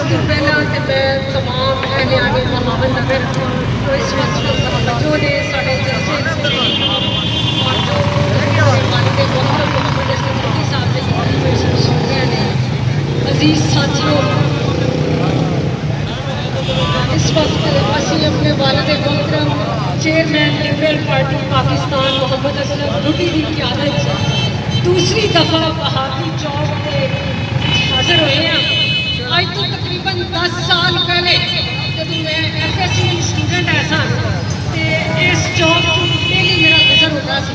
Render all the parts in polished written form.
तो पहला तो मैं तमाम एहलियाने महावन नगर तो इस वक्त मौजूद है साढ़े जैसे और जो वालिद मोहतरम मोहम्मद असलम नबी साहब के मोटिवेशन सुन रहे हैं अजीज साथियों, इस वक्त असी अपने वालिद मोहतरम chairman liberal party Pakistan Mohammad Aslam Nabi की क़यादत दूसरी दफ़ा बहादुरी चौक से हाजिर हुए हैं। आज तो तकरीबन 10 साल पहले जब मैं FSC की स्टूडेंट ऐसा तो इस चौक को डेली मेरा गुजर होता था।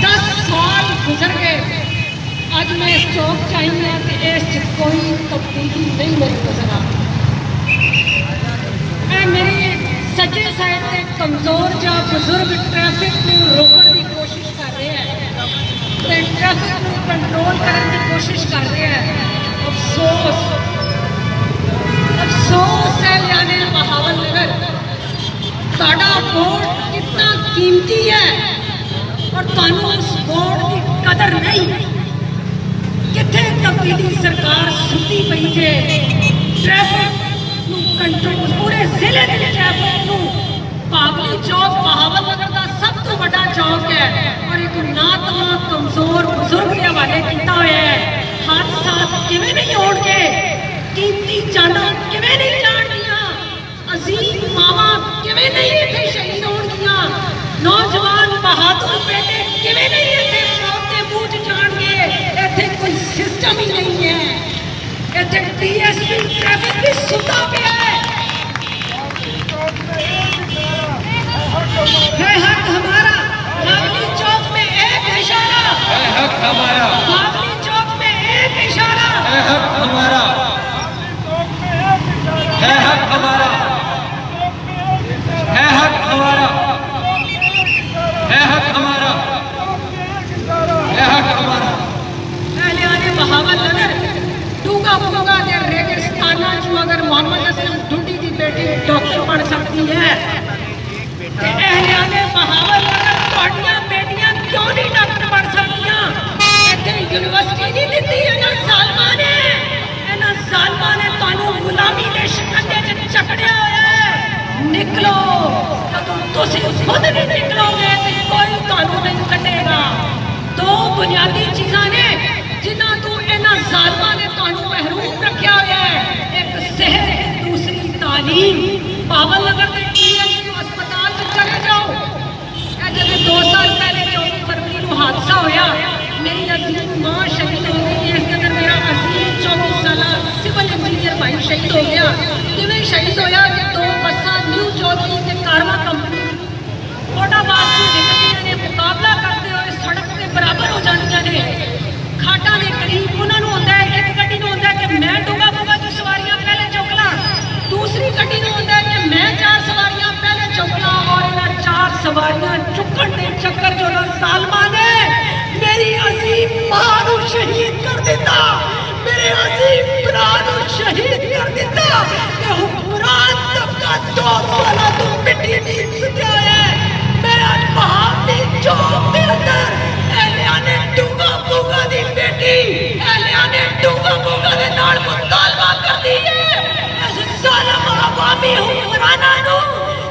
10 साल गुजर गए, अज मैं इस चौक आई हूँ तो इस कोई तब्दीली नहीं मेरी नजर आ रही। मेरी सज्जे साइड से कमजोर या बुजुर्ग ट्रैफिक को रोकने की कोशिश कर रहे हैं, ट्रैफिक को कंट्रोल करने की कोशिश कर रहे हैं। अफसोस अफसोस है यानी महावन नगर साडा वोट कितना कीमती है और तुहानू उस वोट की कदर नहीं। किथे तब्दीली सरकार सुती पई है, ट्रैफिक कंट्रोल पूरे जिले के ट्रैफिक को बाबली चौक महावन नगर का सब तो बड़ा चौक है और एक नातवा कमजोर बुजुर्ग के हवाले किया हुआ है। हादसा किवें नहीं होणगे, कीमती जाना किवें नहीं जाणगियां, अजीम मावा किवें नहीं इत्थे शहीद होणगियां, नौजवान बहादुर बेटे किवें नहीं इत्थे मौत के मुंह च जाणगे। इत्थे कोई सिस्टम ही नहीं है। इत्थे DSP ट्रैफिक भी सुता पिया है हक हमारा। बाबली चौक में एक इशारा है हक हमारा, बाबली चौक में एक इशारा है हक हमारा, है हक हमारा, है हक हमारा, है हक हमारा, है हक हमारा। एहलियाने महावन नगर डूंगा फूंगा के रेगिस्ताना चो अगर मोहम्मद असलम ढूंढी की बेटी डॉक्टर बन सकती है तो एहलियाने महावन नगर तुहाडियां बेटियां क्यों नहीं डॉक्टर बन सकतियां? इत्थे यूनिवर्सिटी नहीं दी इन्हां ज़ालिमां ने, इन्हां ज़ालिमां ने तुहानू गुलामी दे शिकंजे च जकड़िया होया है। निकलो, जदों तुसीं खुद नहीं निकलोगे तो कोई तुहानू नहीं कटेगा। दो बुनियादी चीज़ां ने जिन्हां तो इन्हां ज़ालिमां ने तुहानू महरूम रखिया होया है, एक सेहत, दूसरी तालीम। पावन नगर के PHU अस्पताल में चले जाओ, जब 2 साल पहले 24 फरवरी को हादसा होया, मेरी अजीम मां शहीद हो गई। इस कदर मेरा अजीम 24 साल सिविल इंजीनियर भाई शहीद हो गया। किवें शहीद होया कि 2 बसां न्यू चौधरी के कारवा कंपनी कोटाबाद से निकलदियां ने, मुकाबला करते हुए सड़क के बराबर हो जांदियां ने। खाटा के करीब उन्होंने होंदा है, एक गड्डी नूं होंदा है कि मैं डूंगा फूंगा च सवारियां पहले चुक ला, दूसरी गड्डी नूं होंदा है कि मैं 4 सवारियां पहले चुक ला। और इन्हां 4 सवारियां चुकण के चक्कर जो ज़ालिमां ने मेरी अजीम मां नूं शहीद कर दिता, मेरे अजीम भरा नूं शहीद कर दिता। ते हुक्मरान तबका 2 साल तो मिट्टी नींद सुत्या है। मैं आज बहादुरी चौक के अंदर एहलियाने डूंगा फूंगा दी बेटी, एहलियाने डूंगा फूंगा दे नाल मुतालबा कर दी है इस ज़ालिम अवामी हुक्मरानां नूं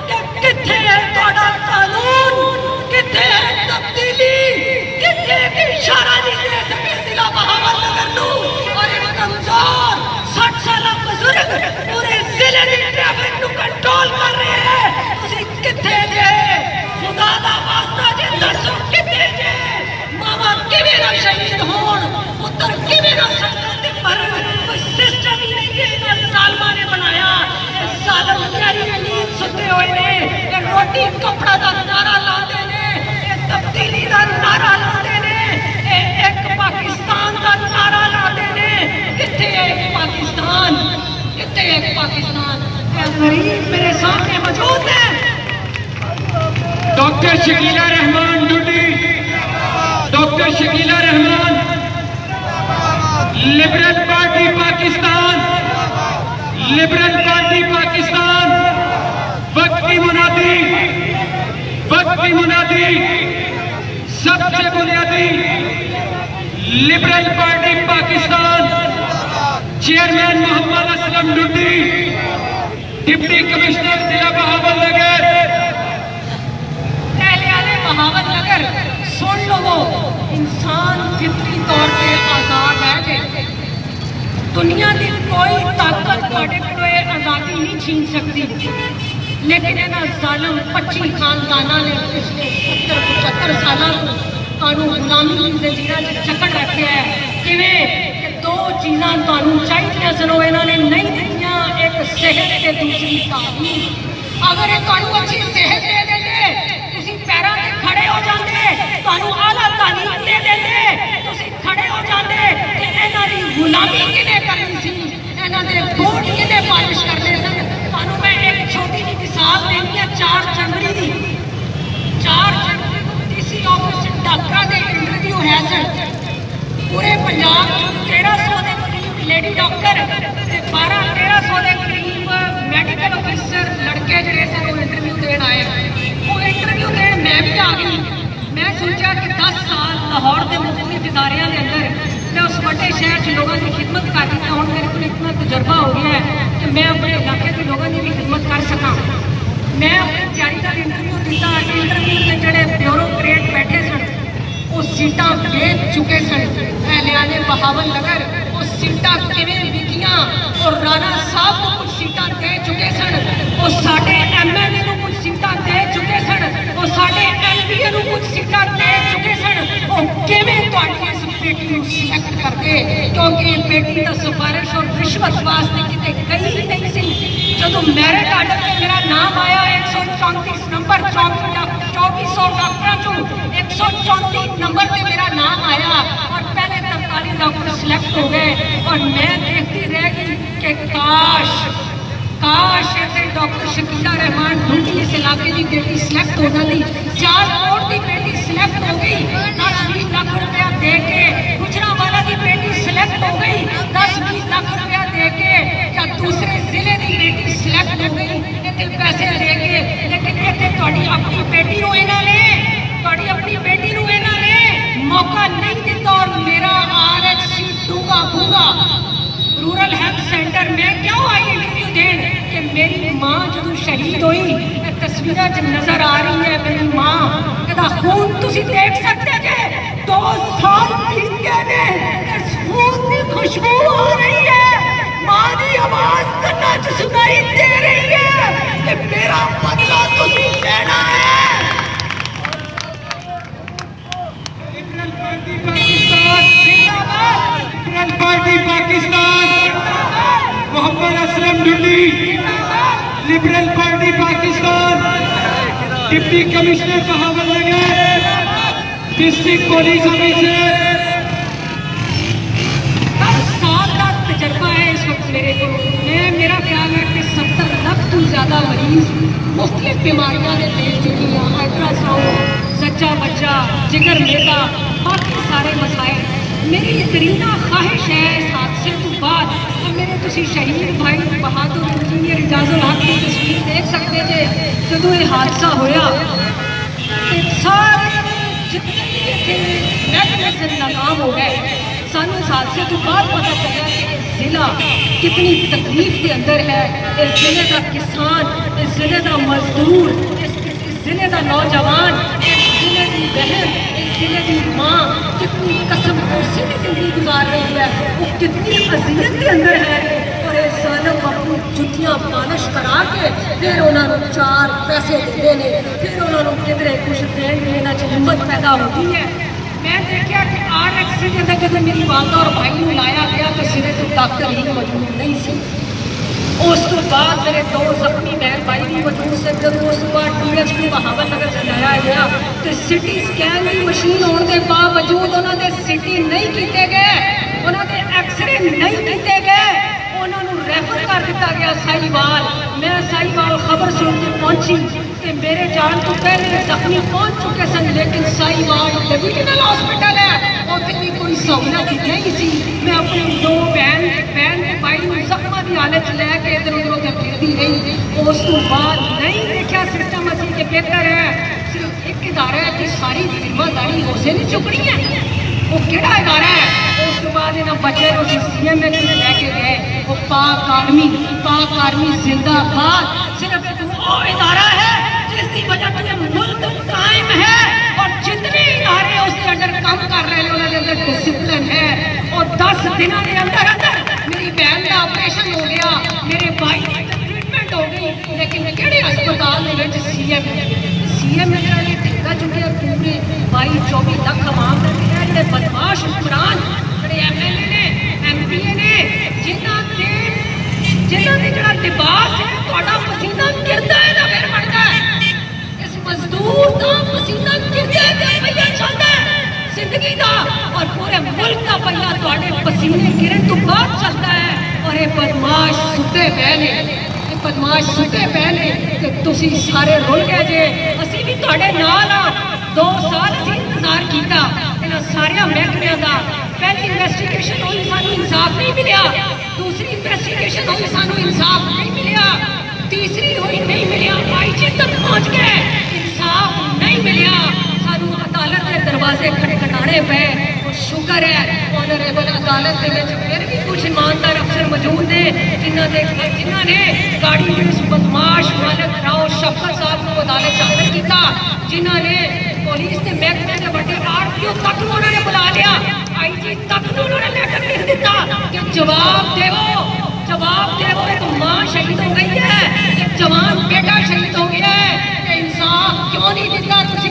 कि किथे है तुहाडा कानून, किथे है तब्दीली, किथे इशारा नहीं दे सके जिला महावन नगर नूं। और एक कमजोर 60 साल बुजुर्ग पूरे जिले की ट्रैफिक नूं कंट्रोल कर रहे हैं। तुसीं किथे जे? खुदा दा वास्ता जे दसो किथे जे? मावा किवें ना शहीद होण, पुत्र किवें ना संगत दे मरण, कोई सिस्टम ही नहीं है इन्हां ज़ालिमां ने बनाया। ज़ालिम गहरी नींद सुते हुए ने, रोटी कपड़ा का नारा लाते ने, तब्दीली का नारा लाते ने, एक पाकिस्तान का नारा लाते ने। किथे एक पाकिस्तान, किथे एक पाकिस्तान? गरीब मेरे सामने मौजूद है। Doctor Shakila Rahman Dudi, doctor Shakila Rahman, liberal party Pakistan, liberal party Pakistan. वक्त की मुनादी, वक्त की मुनादी, सबसे बुनियादी liberal party Pakistan chairman Mohammad Aslam Duddi, deputy commissioner जिला बहावलनगर। बहावल नगर सुन लो, इंसान फितरी तौर पे आजाद है जे दुनिया की कोई ताकत तुहाडे कोलों आज़ादी नहीं छीन सकती, लेकिन इन्हां ज़ालिम 25 खानदानां ने पिछले 70-75 सालों तुहानूं गुलामी दी ज़ंजीरां च जकड़ रखिया है। किवें कि दो चीज़ां तुहानूं चाहीदियां सन ओह इन्हां ने नहीं दित्तियां, एक सेहत ते दूसरी तालीम। अगर ये तुहानूं अच्छी सेहत दे देंदे, तुसीं पैरां ते खड़े हो जाते, तुहानूं आला तालीम दे देंदे, तुसीं खड़े हो जाते, ते इन्हां दी गुलामी किने करनी सी, इन्हां दे बूट किने पालिश करने सन। तुहानूं मैं एक छोटी जी मिसाल देनी है 4 जनवरी दी। 4 जनवरी को डीसी ऑफिस च डॉक्टरां दे इंटरव्यू है सन। पूरे पंजाब 1300 के करीब लेडी डॉक्टर ते 1200-1300 के करीब मैडिकल ऑफिसर लड़के जड़े सन वो इंटरव्यू देन आए। वो इंटरव्यू देन मैं भी आ गई। मैं सोचा कि 10 साल लाहौर के मुख्तलिफ इदारियां के अंदर मैं उस बड़े शहर च लोगों की खिदमत कर दी, हूँ मेरे को इतना तजर्बा हो गया है कि मैं अपने इलाके के लोगों की भी खिदमत कर सका। मैं अपने जारीदार इंटरव्यू दिता। इंटरव्यू के जड़े ब्यूरोक्रेट बैठे सन वो सीटां बेच चुके सन। एहलियाने बहावल नगर वो सीटां किवें विकियां और राणा साहब को कुछ सीटां दे चुके सन, वो साडे MLA को कुछ सीटां दे चुके सन, वो साडे MPA को कुछ सीटां दे चुके सन। वो किवें तुहाडी इस बेटी को सिलेक्ट करते, क्योंकि बेटी का सिफारिश और रिश्वत वास्ते किते गई ही नहीं सी। जो मैरिट आर्डर में मेरा नाम आया 134 नंबर 2400 डॉक्टर चो 134 नंबर पे मेरा नाम आया और पहले 43 डॉक्टर सिलेक्ट हो गए। और मैं देखती रह गई कि काश ऐसे डॉक्टर शकीला रहमान ढूंढी इस इलाके की बेटी सिलेक्ट हो जाती। सियालकोट की बेटी सिलेक्ट हो गई, 10-20 लाख रुपया दे के। गुजरांवाला की बेटी सिलेक्ट हो गई, 10-20 लाख रुपया दे के। या दूसरे जिले की बेटी सिलेक्ट हो गई, इतने पैसे दे के। लेकिन इतने तुहाडी अपनी बेटी को इन्होंने मौका नहीं दिता। और मेरा RHC डूंगा भूंगा रूरल हेल्थ सेंटर में क्यों आई इंटरव्यू देन कि मेरी माँ जो शहीद हुई, तस्वीर नजर आ रही है मेरी माँ का खून तुसी देख सकते जे। 2 साल बीत गए ने, इस खून की खुशबू आ रही है, माँ की आवाज कन्ना च सुनाई दे रही है कि मेरा बदला तुसी लेना है। Party Pakistan, Mohammad Aslam Duddi, liberal party Pakistan, deputy commissioner Bahawalnagar, district police officer. 10 साल का तजर्बा है इस वक्त मेरे को। मेरा ख्याल है कि 70 लाख तो ज़्यादा मरीज मुख्तलिफ बीमारियां ने देख चुकी हैं। अल्ट्रासाउंड, सच्चा बच्चा, जिगर मेदा, बाकी सारे मसाइल। मेरी यकीना ख्वाहिश है इस हादसे तो बाद, और मेरे तुसी शहीद भाई बहादुर इंजीनियर इजाजुल हक की तस्वीर देख सकते थे। जो ये हादसा होया सारे जितने भी इतने मैकेनिज्म नाकाम हो गए। सानू इस हादसे तो बाद पता चला कि जिला कितनी तकलीफ के अंदर है। इस जिले का किसान, इस जिले का मजदूर, इस जिले का नौजवान, इस जिले की बहन, इस जिले की माँ कितनी कसम कोसी की जिंदगी गुजार रही है, वो कितनी अजियत के अंदर है। और ये ज़ालिम अपनी जुतियाँ पालिश करा के फिर उन्होंने 4 पैसे देते हैं, फिर उन्होंने किधरे कुछ देने की इन्होंने हिम्मत पैदा होती है। मैं देखा कि RHC के अंदर जब मेरी वालदा और भाई को लाया गया तो सिरे तो डॉक्टर ही मौजूद नहीं सी। उस तो बाद मेरे 2 जख्मी बहन भाई भी मौजूद से। जब उस बाद DHP बहावलनगर से लाया गया तो सिटी स्कैन की मशीन होने के बावजूद उन्होंने सिटी नहीं किए गए, उन्होंने एक्सरे नहीं किए गए, उन्होंने रेफर कर दिया गया साहिवाल। मैं साहिवाल खबर सुन के पहुंची कि मेरे जान तो पहले जख्मी पहुंच चुके सन, लेकिन साहिवाल डिविजनल हॉस्पिटल है, उत्थे कोई सहूलत नहीं सी। मैं अपनी 2 बहन के भाई को जख्मा की हालत लैके इधर उधर फिरती रही। उस तो बाद नहीं देखा सिस्टम असी के बेहतर है, सिर्फ एक इदारा है कि सारी जिम्मेदारी उसे नहीं चुकनी है। वो किहड़ा इदारा है? उस तो बाद इन्होंने बच्चे CM लैके गए वो पाक आर्मी जिंदाबाद। सिर्फ एक वो इदारा है जिसकी वजह से मुल्क कायम है और जितने इदारे उसके अंदर काम कर रहे हैं उन्होंने अंदर डिसिप्लिन है। और 10 दिनों के अंदर अंदर मेरी बहन का ऑपरेशन हो गया, मेरे भाई की ट्रीटमेंट हो गई, लेकिन केड़े अस्पताल में सीएम ने ठेका चुके पूरे 22-24 लाख आवाम के बदमाश हुक्मरान ਜਿਹੜੇ एमएलए ने एमपीए ने जिन्हों ने जरा लिबास है ਤੁਹਾਡਾ पसीना गिरता है ना फिर बनता है। इस मजदूर का पसीना गिरता है तो पहिया चलता है जिंदगी का, और पूरे मुल्क का पहिया ਤੁਹਾਡੇ पसीने गिरन तो बाद चलता है। और ये बदमाश सुते पे ने कि तुसी सारे रुल गए जे, असी भी ਤੁਹਾਡੇ नाल आ। 2 साल असी इंतजार किया इन्हां सारे महकमियां दा। पहली इन्वेस्टिगेशन हुई सानू इंसाफ नहीं मिलिया, दूसरी इन्वेस्टिगेशन हुई सानू इंसाफ नहीं मिलिया, तीसरी हुई नहीं मिलिया, आईजी तक पहुंच गए इंसाफ नहीं मिलिया, सानू अदालत के दरवाजे खटखटाने पे। और शुक्र है ऑनरेबल अदालत के फिर भी कुछ ईमानदार अफसर मौजूद ने जिन्होंने गाड़ी के उस बदमाश मालिक राव शफकत साहब को अदालत चाकर किया, जिन्होंने पुलिस के महकमे के बड़े आरटीओ तक उन्होंने बुला लिया, आईजी तक उन्होंने लेटर लिख दिता कि जवाब देवो। एक मां शहीद हो गई है, एक जवान बेटा शहीद हो गया है, कि इंसाफ क्यों नहीं दिता तुसी?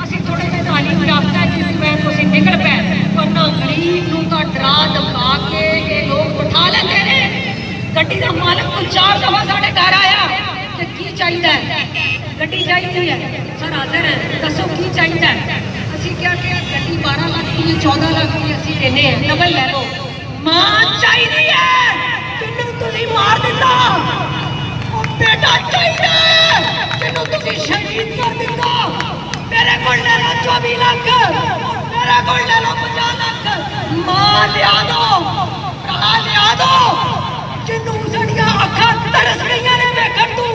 असि थोड़े जिहे तालीम याफ्ता जिस वैन तुसी निकल पे, वरना गरीब नूं तां डरा धमका के ये लोग उठा लेंदे ने। गड्डी दा मालक को 4 दफा साडे घर आया कि की चाहिए, गड्डी चाहिए है सर, हाजिर है, दसो की चाहिए। असी क्या गड्डी 12 लाख की 14 लाख की असी देने हैं, डबल ले लो। मां चाहिए है जिन्हों तुसी मार दिता, और बेटा चाहिए जिन्हों तुसी शहीद कर दिता। मेरे को ले लो 24 लाख, मेरे को ले लो 50 लाख। मां लिया दो, भरा लिया दो जिन्हों साडियां अखां तरस गईयां ने देखण तू।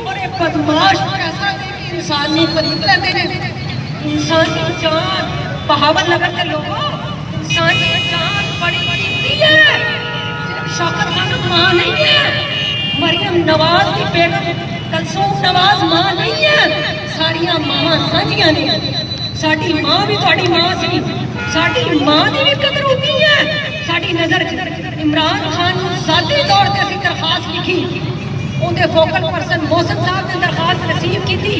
और ये बदमाश पैसा दे के इंसानी खरीद लेंदे ने। इंसानी जान बहावल नगर के लोगों, इंसानी जान बड़ी कीमती है। सिर्फ शौकत खानम मां नहीं है, मरियम नवाज की बेगम कलसूम नवाज मां नहीं है, सारियां मावां साझियां ने। साडी मां भी तुहाडी मां सी, साडी मां की भी कदर होती है। साडी नज़र इमरान खान को ज़ाती तौर पर असी दरखास्त लिखी, उनके फोकल पर्सन मोहसिन साहब ने दरखास्त रिसीव की थी।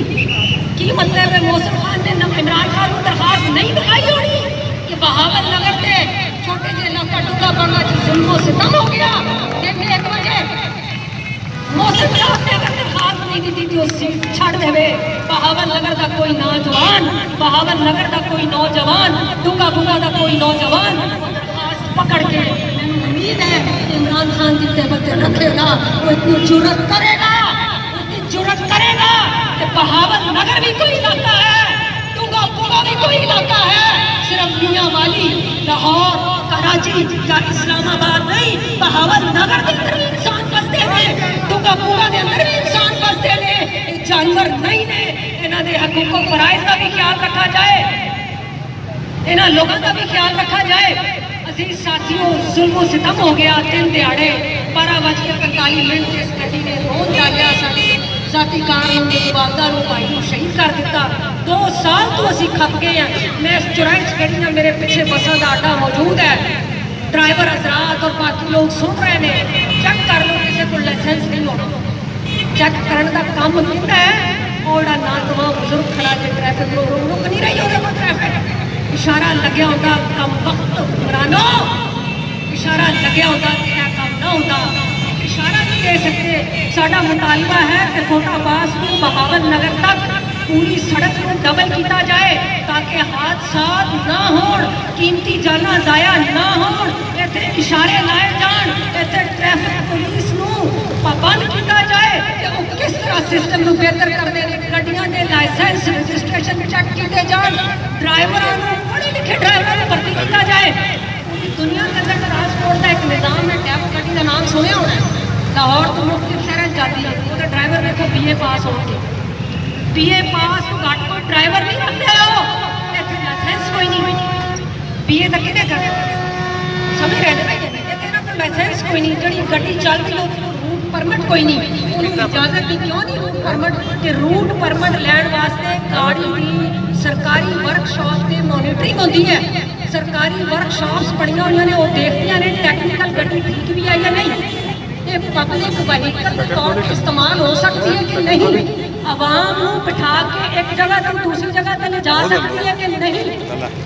की मतलब है मोहसिन खान ने इमरान खान को दरखास्त नहीं दिखाई होनी कि बहावल नगर के छोटे जे इलाका टुका बंगा जुल्मों से सितम हो गया। दिन 1 बजे मोहसिन साहब ने अगर दरखास्त नहीं दी थी उस सीट छड़ देवे। बहावल नगर का कोई नौजवान, बहावल नगर का कोई नौजवान, टुका बुगा का कोई नौजवान दरखास्त पकड़ के, उम्मीद है इमरान खान की टेबल पे रखेगा, वो इतनी जुर्रत करेगा कि बहावल नगर भी कोई इलाका है, टुका बुगा भी कोई इलाका है। सिर्फ मियां वाली, लाहौर, कराची या इस्लामाबाद नहीं, बहावल नगर के अंदर भी इंसान फंसते हैं, टुका बुगा के अंदर भी इंसान फंसते हैं। जानवर नहीं ने, इन्हों के हकूक और फराइज का भी ख्याल रखा जाए, इन्होंने लोगों का भी ख्याल रखा जाए। अजीज साथियों, जुल्म सितम हो गया। 3 दिहाड़े 12:45 इस गड्डी ने रोन डालिया, साड़ी जाती कार वालदा भाई को शहीद कर दिता। 2 साल तो असी खप गए हैं। मैं इस चौराहे खड़ी, मेरे पीछे बसा का अड्डा मौजूद है, ड्राइवर हजरात और बाकी लोग सुन रहे हैं। चेक कर लो, किसी को लाइसेंस नहीं होना, चेक करने का काम कितना है। और नौजवान बुजुर्ग खड़ा जो ट्रैफिक रुक नहीं रही होगा, ट्रैफिक इशारा लग्या होता कम वक्त हुक्मरानो, इशारा लग्या होता क्या काम ना होता, इशारा नहीं दे सकते। साडा मुतालबा है कि कोटा पास को बहावल नगर तक पूरी सड़क को डबल किया जाए ताकि हादसा ना हो, कीमती जाना जाया ना हो। इतने इशारे लाए जान, इतने ट्रैफिक पुलिस पाबंद किया जाए कि वो किस तरह सिस्टम को बेहतर करते हैं। गड्डियां के लाइसेंस रजिस्ट्रेशन चेक किए जान, ड्राइवरों पढ़े लिखे ड्राइवर भर्ती किया जाए। पूरी दुनिया के अंदर ट्रांसपोर्ट का एक निज़ाम है। टैब गड्डी का नाम सुने होना है, लाहौर तो मुख्तलिफ शहर जाती है, वो ड्राइवर देखो BA पास होंगे, BA पास तो घट कोई ड्राइवर नहीं रखते हो, इतने लाइसेंस कोई नहीं। BA तक कितने कर समझ रहे हैं, लाइसेंस कोई कोई नहीं, जी गड्डी चल रही रूट परमिट कोई नहीं, उन्होंने इजाजत दी, क्यों नहीं रूट परमिट? कि रूट परमिट लैन वास्ते गाड़ी की सरकारी वर्कशॉप से मॉनिटरिंग होती है, सरकारी वर्कशॉप्स बड़िया हुई ने, वो देखदियां ने टैक्नीकल गड्डी ठीक भी आई है नहीं, ये पब्लिक वहीकल के तौर पर इस्तेमाल हो सकती है कि नहीं, आवाम को बिठा के एक जगह तो दूसरी जगह तक ले जा सकती है कि नहीं।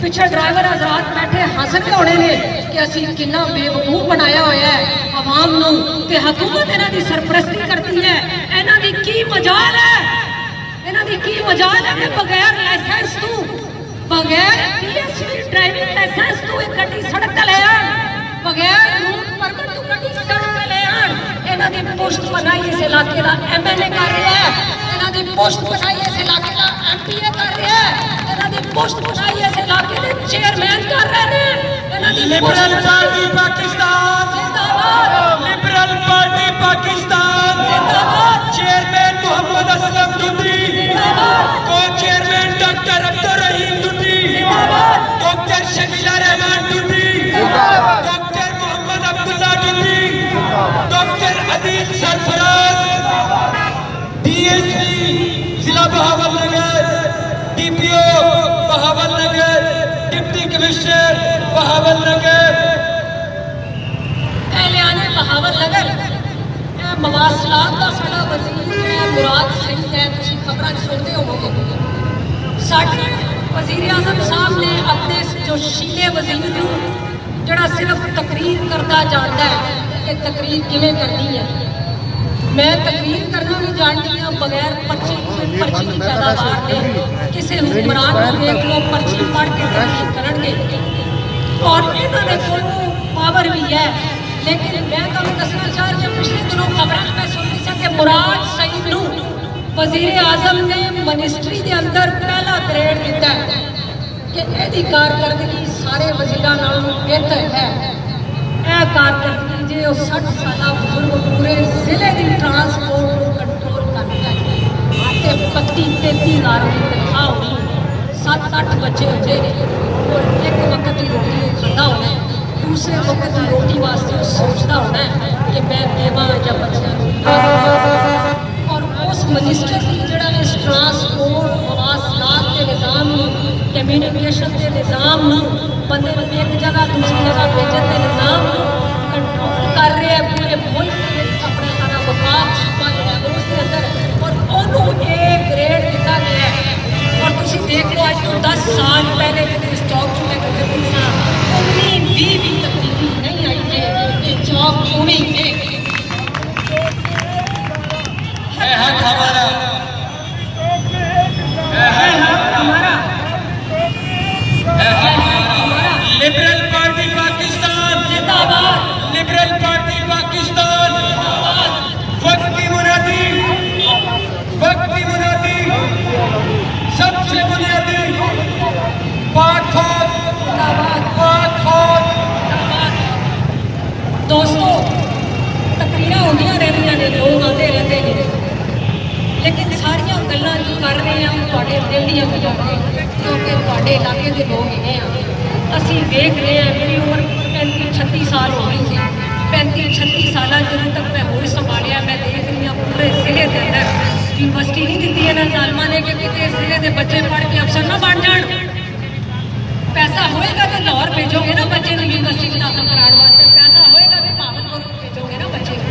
पिछले ड्राइवर हजरात बैठे हंस के होने ने कि असी कितना बेवकूफ बनाया होया है आवाम नूं ते हुकूमत इन्हां दी सरपरस्ती करती है। इन्हां दी की मजाल है, इन्हां दी की मजाल है कि बगैर लाइसेंस तू, बगैर पीएसवी ड्राइविंग लाइसेंस तू एक गड्डी सड़क ते ले आ, बगैर रूट परमिट तू गड्डी सड़क ते ले आ। इन्हां दी पोस्ट बनाई इस इलाके दा एमएलए कर रहा है, इन्हां दी पोस्ट बनाई इस इलाके दा एमपीए कर रहा है, इन्हां दी पोस्ट बनाई इस इलाके दे चेयरमैन कर रहे हैं। इन्हां दी लिबरल पार्टी पाकिस्तान जिंदाबाद, लिबरल पार्टी पाकिस्तान जिंदाबाद, चेयरमैन मोहम्मद असलम दुद्री, जिंदाबाद, को चेयरमैन डॉक्टर अब्दुल रहीम दुद्री, जिंदाबाद, doctor Shakila Rahman Dudri, doctor Mohammad Abdullah Dudri, doctor Adeel Sarfaraz, DSP जिला Bahawalnagar, DPO Bahawalnagar, deputy commissioner Bahawalnagar, एहलियाने बहावलनगर, मवासलात का साडा वजीर है मुराद सईद है, तुसीं खबरां सुनते होवोगे। साडे वजीर आजम साहब ने अपने जो शीले वजीर नूं जिहड़ा सिर्फ तकरीर करता जानता है कि तकरीर किवें करनी है, मैं तकरीर करना भी जानती हाँ बगैर पर्ची की पैदावार के। किसी हुक्मरान को देख लो पर्ची पढ़ के तकरीर करेंगे और इन्होंने कोई पावर भी है, लेकिन मैं तुहानूं दसना चाह रही हूँ पिछले दिनों खबर मैं सुन रही कि मुराद सईद नूं वजीर आजम ने मिनिस्ट्री के अंदर पहला ग्रेड दिता है कि यदि कारकर्दगी सारे वजीरां नालों बेहतर है। यह कारकर्दगी जे 60 साल बुजुर्ग पूरे जिले की ट्रांसपोर्ट को कंट्रोल करता है, 32-33 हज़ार की तनख्वाह होनी, 7-8 बच्चे होते हैं और एक वक्त की रोटी वो खाता होना है, दूसरे वक्त की रोटी वास्ते वो सोचता होना है कि मैं देवा या बच्चा। और उस मिनिस्टर की जड़ा इस ट्रांसपोर्ट मवासलात के निज़ाम कम्यूनिकेशन के निज़ाम बंदे एक जगह दूसरी जगह भेजन के निज़ाम कंट्रोल कर रहे हैं पूरे मुल्क के अपना सारा वफाक छुपा है उसके अंदर और उन्होंने एक ग्रेड दिता गया है। और तुम देख लो आज तो 10 साल पहले जो स्टॉक चुके गुजरती उन्नी भी तब्दीली नहीं आई है, ये चौक उन्हीं है हक हमारा, है हमारा, लिबरल पार्टी पाकिस्तान जिंदाबाद, लिबरल पार्टी पाकिस्तान वक्त की बुनियादी, वक्त की बुनियादी, सबसे बुनियादी पाक फौज। दोस्तों तकरीर होंदियां रहंदियां ने, लोग आते रहते हैं, लेकिन सारिया गल्लां जो कर रहे हैं तुहाडे दिल दी गल्लां ने, क्योंकि तुहाडे इलाके के लोग हैं असी देख रहे हैं। मेरी उम्र 35-36 साल हो गई थी, 35-36 साल ਜਦੋਂ तक मैं होश संभालिया मैं देख रही हूँ पूरे जिले के अंदर यूनिवर्सिटी नहीं दी है ना जालमा ने कि इस जिले के बच्चे पढ़ के अफसर ना बन जान। पैसा होएगा तो लाहौर भेजोगे ना बच्चे को यूनिवर्सिटी दाखिल कराने वास्ते, पैसा होएगा तो भावलपुर भेजोगे ना बच्चे को।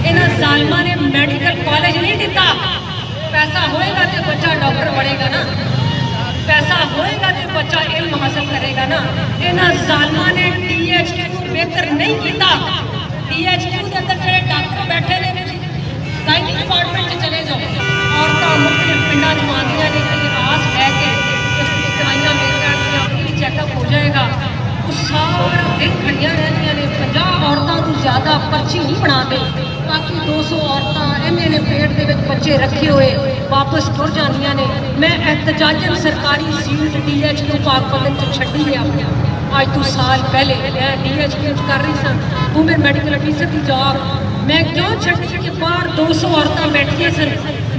इन्होंने जालमा ने मेडिकल कॉलेज नहीं दिता, पैसा होएगा तो बच्चा डॉक्टर बनेगा ना, पैसा होएगा तो बच्चा इल्म हासिल करेगा ना। इन्होंने जालमा ने DHQ को बेहतर नहीं किया। DHQ के अंदर जो डॉक्टर बैठे ने गायनी डिपार्टमेंट से चले जाओ, औरतें मुख्तलिफ पिंडा जमादियाँ ने आस लैके दवाइयाँ मिल जाएगी, फ्री चैकअप हो जाएगा, वो सारा दिन खड़िया रहदियां ने। 50 औरतों को ज़्यादा पर्ची नहीं बनाते, बाकी 200 औरतें इन्हें पेट के बच्चे रखे हुए वापस तुर जानिया ने। मैं एहतजाजन सरकारी सीट DHQ पाकपतन च छड्डी है अपने आज 2 साल पहले। मैं DHQ कर रही सा वूमेन मेडिकल ऑफिसर की जॉब, मैं क्यों छड्डी कि बाहर 200 औरतें बैठिया सन।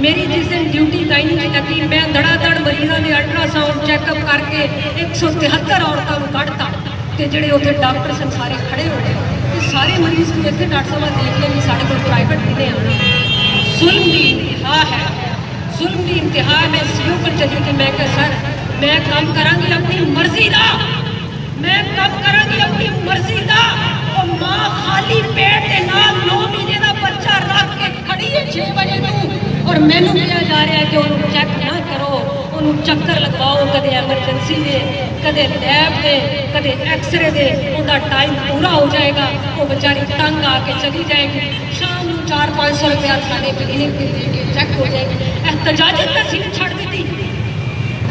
मेरी जिस दिन ड्यूटी गायनी की लगी मैं धड़ाधड़ मरीजों के अल्ट्रासाउंड चैकअप करके 173 औरतों को कढ़ता, तो जोड़े उत्थे डॉक्टर सन सारे खड़े हो गए। सारे मरीज भी इतने डॉक्टर साहब देख लेंगे साढ़े को प्राइवेट भी नहीं आना। जुल्म की इंतहा है, जुल्म की इंतहा। मैं सीओ पर चली कि मैं क्या सर मैं काम करांगी अपनी मर्जी का, मैं काम करांगी अपनी मर्जी का। और माँ खाली पेट के नाल 9 महीने का बच्चा रख के खड़ी है 6 बजे तू, और मैनू कहा जा रहा है कि उन्होंने चेक ना करो, उन्होंने चक्कर लगवाओ, कदे एमरजेंसी दे, कदे लैब दे, कदे एक्सरे दे, उनका टाइम पूरा हो जाएगा, वो बेचारी तंग आके चली जाएगी। शाम को 400-500 रुपया थाने क्लिनिक दे के चेक हो जाएगी। एहतजाजत तहसील छड़ दी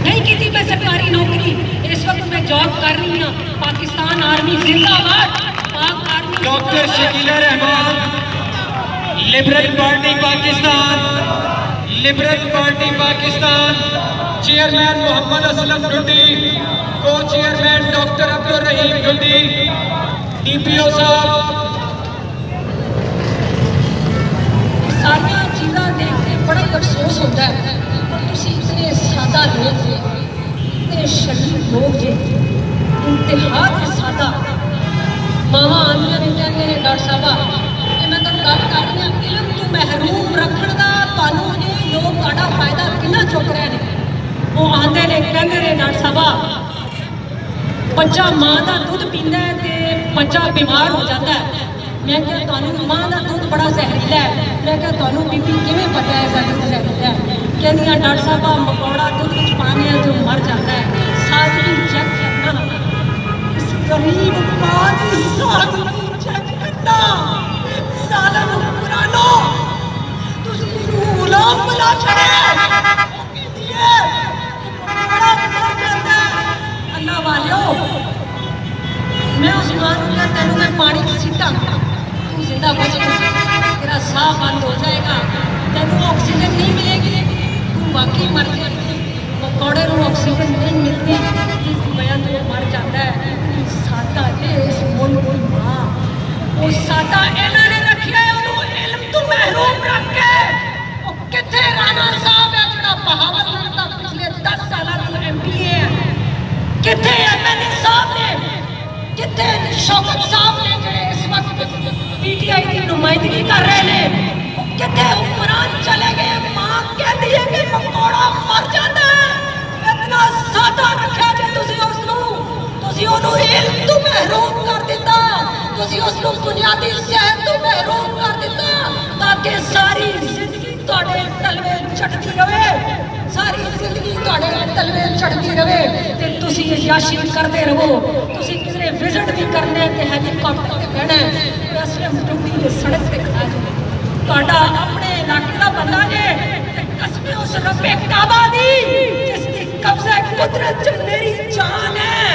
नहीं की थी मैं सरकारी नौकरी। इस वक्त मैं जॉब कर रही हूँ। पाकिस्तान आर्मी जिंदाबाद, Pak army. Doctor Shakila Rahman, liberal party Pakistan, liberal party Pakistan, chairman Mohammad Aslam Duddi, को chairman doctor Abdul Rahim Duddi, DPO साहब। सारिया चीज़ा देख के बड़ा ही अफसोस होता है, इतने सादा लोग जे, इतने शरीफ लोग जे, इंतहा के सादा। मावा आंदियां ने कहते हैं डॉक्टर साहब कि मैं तुम गल कर रही हूँ इलम तो महरूम रखने का तुहानू ये लोग तुहाडा फायदा कितना चुक रहे हैं। वो आंदे ने कहते हैं डॉक्टर साहब बच्चा माँ का दुध पींदा है तो बच्चा बीमार हो जाता है। मैं क्या तुहानू माँ का दुध बड़ा जहरीला है। मैं क्या तुहानू बीबी किवें पता है इसका दुध जहरीला है? कहदियां डॉक्टर साहब मकौड़ा दूध में पाने तो मर जाता है, सादगी चेक करना, इस गरीब माँ की सादगी चेक करना। सालन पुरानो तुसी गुलाम बना छड़े बड़ा मर जाता है। अल्लाह वालियो मैं उस मां को क्या तेनों मैं पानी की सीटा तू जिंदा बच तेरा साह बंद हो जाएगा, तेनों ऑक्सीजन नहीं मिलेगी, बाकी मर जाएगी। मकौड़े को ऑक्सीजन नहीं मिलती, इस वजह से मर जाता है। सादा इस मुल्क की माँ वो सादा इन्हों ने रखा है, उन्होंने इल्म तो महरूम रख के कितने राणा साहब है जो बहावलपुर का पिछले 10 साल तो MPA है, कितने MLA साहब ने, कितने शौकत साहब ने जो इस वक्त PTI की नुमाइंदगी कर रहे हैं, कितने हुक्मरान चले गए। मां कहती है कि मकौड़ा मर जाता है, इतना सादा रखा जे तुसी उसनू इल्म तो महरूम कर दिता, तुसी उसनू बुनियादी सेहत तो महरूम कर दिता, ताकि सारी जिंदगी तुहाडे तलवे चढ़ती रहे, सारी जिंदगी तुहाडे तलवे चढ़ती रहे ते तुसी याशी करते रहो। तुसी किसी विजिट भी करने ते हेलीकॉप्टर ते बहना है, वैसे टुकड़ी के सड़क पे खड़ा जाए ਤੁਹਾਡਾ ਆਪਣੇ ਇਲਾਕੇ ਦਾ ਬੰਦਾ ਜੇ ਤੇ ਕਸਮੇ ਉਸ ਰੱਬੇ ਕਾਬਾ ਦੀ ਜਿਸ ਦੀ ਕਬਜ਼ਾ ਕੁਦਰਤ ਚ ਮੇਰੀ ਜਾਨ ਹੈ।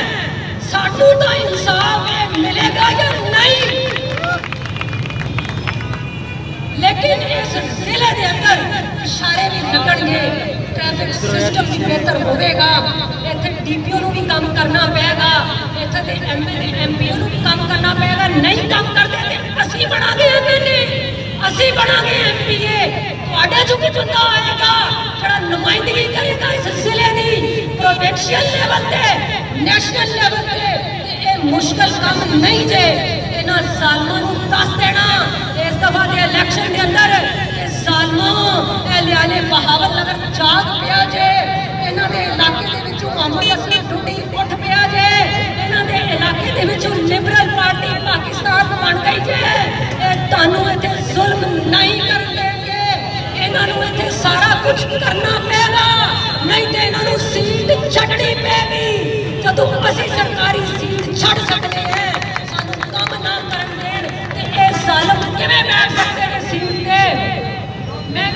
ਸਾਨੂੰ ਤਾਂ ਇਨਸਾਫ ਮਿਲੇਗਾ ਜਾਂ ਨਹੀਂ, लेकिन इस जिले के अंदर इशारे भी लगणगे, ट्रैफिक सिस्टम भी बेहतर होगा, इतने DPO को भी काम करना पेगा, इतने के MLA MPO को भी काम करना पेगा। नहीं काम करते तो असी बनांगे MLA, असी बनांगे MPA, तुहाडे चों भी चुना आएगा जड़ा नुमाइंदगी करेगा इस जिले की प्रोविंशियल लेवल पे, नेशनल लेवल पे। ये मुश्किल काम नहीं जे, इन्हां ज़ालमां नूं दस देना इस दफा के इलैक्शन के अंदर ज़ालमो लियाने बहावल नगर जाग पिया जे, इन्हां दे इलाके दे विचों मोहम्मद असलम डुड्डी उठ पिया जे, इन्हां दे इलाके दे विचों लिबरल पार्टी पाकिस्तान बन गई जे। तुहानूं इत्थे जुल्म नहीं कर देंगे, इन्हां नूं इत्थे सारा कुछ करना पेगा, नहीं तो इन्हां नूं सीट छड्डनी पेगी। जदों असीं सरकारी सीट छड्ड सकते हैं, सानूं काम ना करन देण ते इह ज़ालम किवें बैठ सकते हैं सीट ते। मैं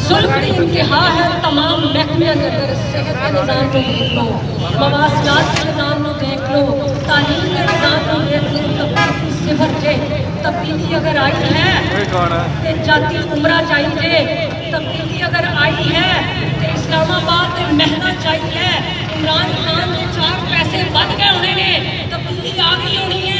जुल्म की इंतहा है तमाम महकमे के अंदर। सेहत के निज़ाम को देख लो, मवासियात के निज़ाम को देख लो, तालीम के निज़ाम को देख लो, तब्दीली सिफर जे तब्दीली अगर आई है तो जाती उम्रा चाहिए, तब्दीली अगर आई है तो इस्लामाबाद में मेहनत चाहिए। इमरान खान के 4 पैसे बन गए होने ने, तब्दीली आ गई होनी है।